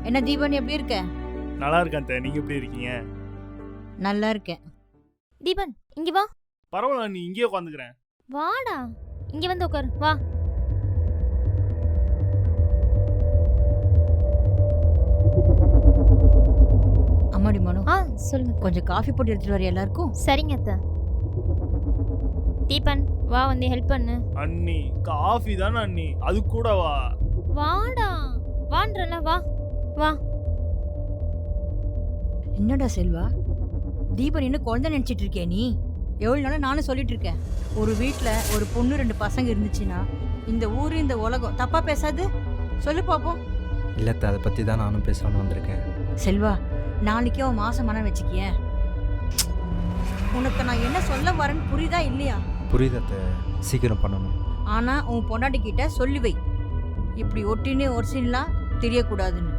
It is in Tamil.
என்ன தீபன் எப்படி இருக்க? நல்லா இருக்கேன் அத்தை. நீங்க எப்படி இருக்கீங்க? நல்லா இருக்கேன். தீபன் இங்க வா. பரவாயில்ல, நீ இங்கேயே உட்காந்துக்கிறேன். வாடா, இங்க வந்து உட்காரு வா. அம்மாடி மனு, சொல்லுங்க. கொஞ்சம் காஃபி போட்டு எடுத்துட்டு வர எல்லாருக்கும். சரிங்க அத்தை. தீபன் வா, வந்து ஹெல்ப் பண்ணு. அண்ணி காஃபி தானே அண்ணி, அது கூட வா. வாடா, வான்றல வா வா. என்னடா செல்வா, தீபன் இன்னும் குழந்தை நினைச்சிட்டு இருக்கே நீ? எவ்வளவு நாளா நானும் சொல்லிட்டு இருக்கேன், ஒரு வீட்டுல ஒரு பொண்ணு 2 பசங்க இருந்துச்சுன்னா இந்த ஊரு இந்த உலகம் தப்பா பேசாது. சொல்லு பாப்போம். இல்லத்த, அதை பற்றி தான் நானும் பேசலான்னு வந்திருக்கேன். செல்வா, நாளைக்கே அவன் மாசம் மனம் வச்சுக்கிய. உனக்கு நான் என்ன சொல்ல வரேன்னு புரியுதா இல்லையா? புரியுதத்த, சீக்கிரம் பண்ணணும். ஆனா உன் பொண்டாட்டி கிட்ட சொல்லி வை, இப்படி ஒட்டினே ஒரிசின்லாம் தெரியக்கூடாதுன்னு.